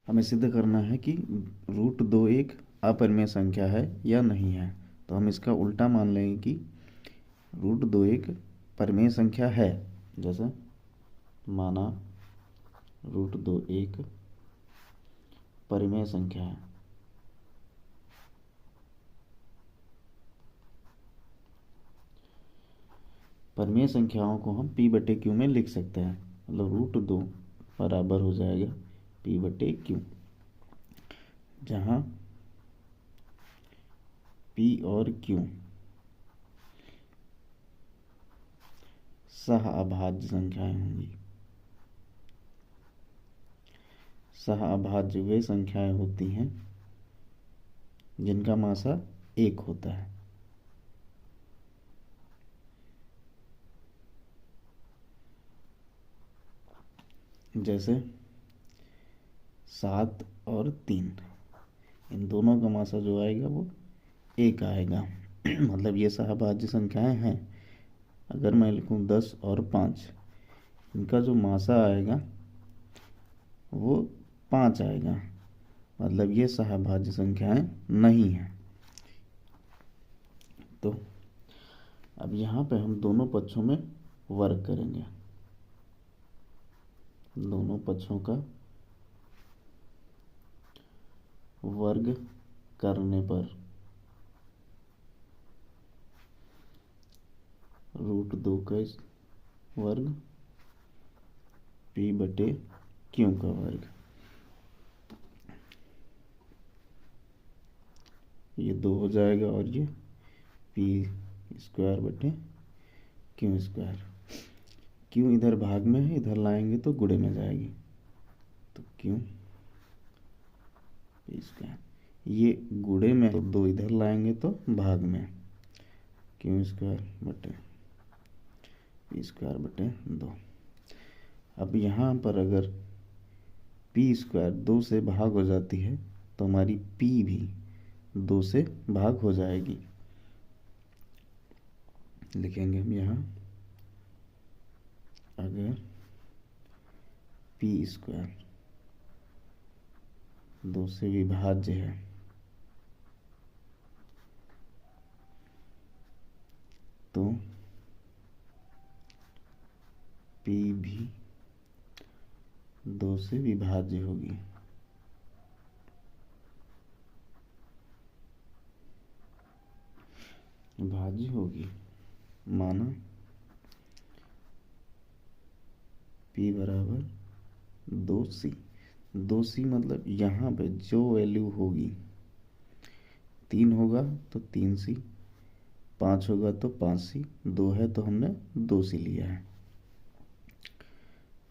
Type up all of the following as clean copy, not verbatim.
हमें सिद्ध करना है कि √2 एक अपरिमेय संख्या है या नहीं है। तो हम इसका उल्टा मान लेंगे कि √2 एक परिमेय संख्या है। जैसे माना √2 एक परिमेय संख्या है। परिमेय संख्याओं को हम p/q में लिख सकते हैं। मतलब √2 बराबर हो जाएगा p/q, जहाँ p और q सह अभाज्य संख्याएं होंगी। सह अभाज्य वे संख्याएं होती हैं जिनका मासा 1 होता है। जैसे 7 और 3, इन दोनों का मासा जो आएगा वो 1 आएगा। मतलब ये सहभाज्य संख्याएं हैं। अगर मैं लिखूं 10 और 5, इनका जो मासा आएगा वो 5 आएगा। मतलब ये सहभाज्य संख्याएं नहीं हैं। तो अब यहाँ पे हम दोनों पक्षों में वर्ग करेंगे। दोनों पक्षों का वर्ग करने पर √2 का वर्ग p/q का वर्ग, ये 2 हो जाएगा और ये p²/q²। q इधर भाग में है, इधर लाएंगे तो गुणे में जाएगी। तो q p², ये गुणे में, तो 2 इधर लाएंगे तो भाग में, q²/p²/2। अब यहाँ पर अगर p² 2 से भाग हो जाती है तो हमारी p भी 2 से भाग हो जाएगी। लिखेंगे हम यहाँ, अगर p² 2 से विभाज्य है तो p भी 2 से विभाज्य होगी। भाज्य होगी। माना p बराबर 2c। 2c मतलब यहाँ पे जो वैल्यू होगी, 3 होगा तो 3c, 5 होगा तो 5c, 2 है तो हमने 2c लिया है।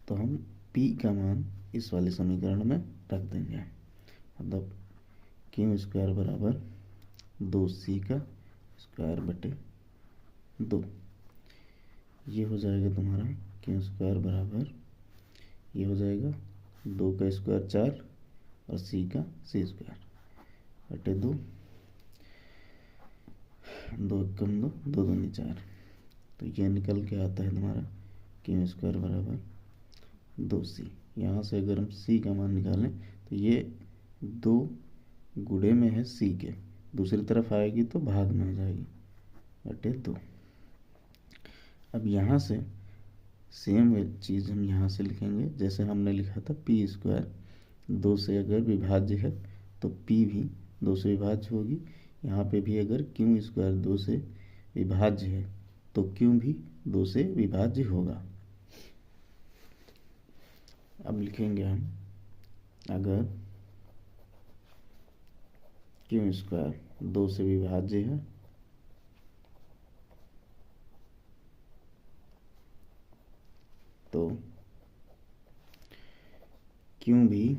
तो हम p का मान इस वाले समीकरण में रख देंगे। मतलब q² बराबर 2c का ²/2। ये हो जाएगा तुम्हारा q² बराबर, ये हो जाएगा 2 का स्क्वायर 4 और c का c²/2। 2 कम 2, 2 दूनी 4। तो ये निकल के आता है तुम्हारा q² बराबर 2c। यहाँ से अगर हम c का मान निकालें तो ये 2 गुणे में है c के, दूसरी तरफ आएगी तो भाग में हो जाएगी /2। अब यहाँ से सेम चीज़ हम यहाँ से लिखेंगे जैसे हमने लिखा था p² 2 से अगर विभाज्य है तो p भी 2 से विभाज्य होगी। यहाँ पे भी अगर q² 2 से विभाज्य है तो q भी 2 से विभाज्य होगा। अब लिखेंगे हम, अगर q² 2 से विभाज्य है तो q भी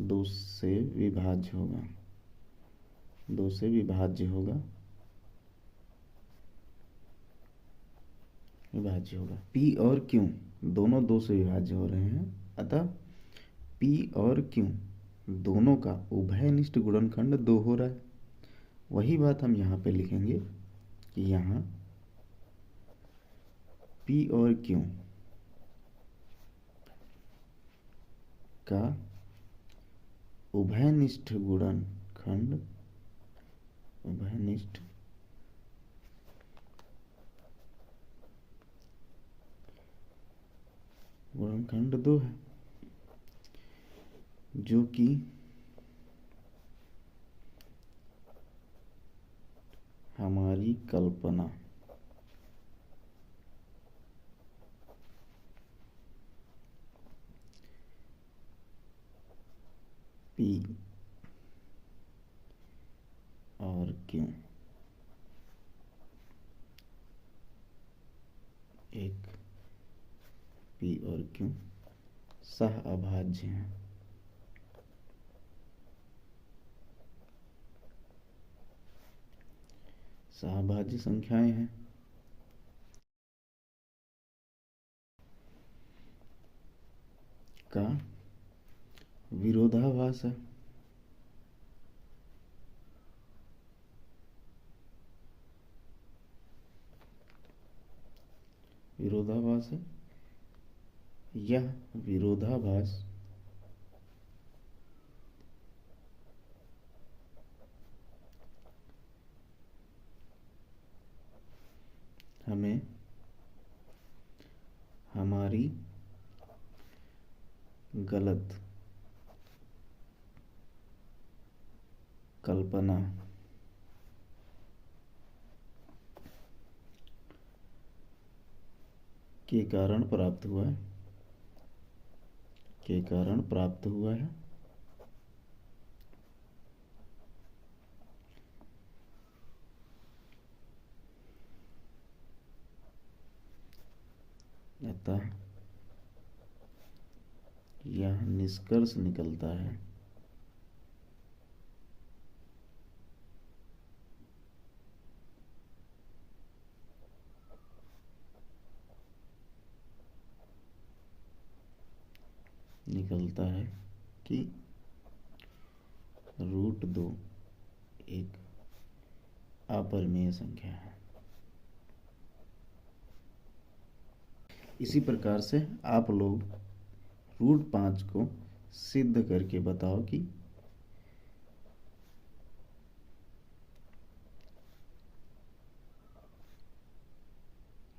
2 से विभाज्य होगा। 2 से विभाज्य होगा, p और q दोनों 2 से विभाज्य हो रहे हैं। अतः p और q दोनों का उभयनिष्ठ गुणनखंड 2 हो रहा है। वही बात हम यहाँ पे लिखेंगे कि यहाँ p और q का उभयनिष्ठ गुणनखंड, उभयनिष्ठ गुणनखंड 2 है, जो कि हमारी कल्पना P और Q एक P और Q सह अभाज्य हैं। सहभाज्य संख्याएं हैं। का विरोधाभास है। विरोधाभास है। यह विरोधाभास हमें हमारी गलत कल्पना के कारण प्राप्त हुआ है, के कारण प्राप्त हुआ है। अतः यह निष्कर्ष निकलता है कि √2 एक अपरिमेय संख्या है। इसी प्रकार से आप लोग √5 को सिद्ध करके बताओ कि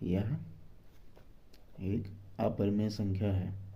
यह एक अपरिमेय संख्या है।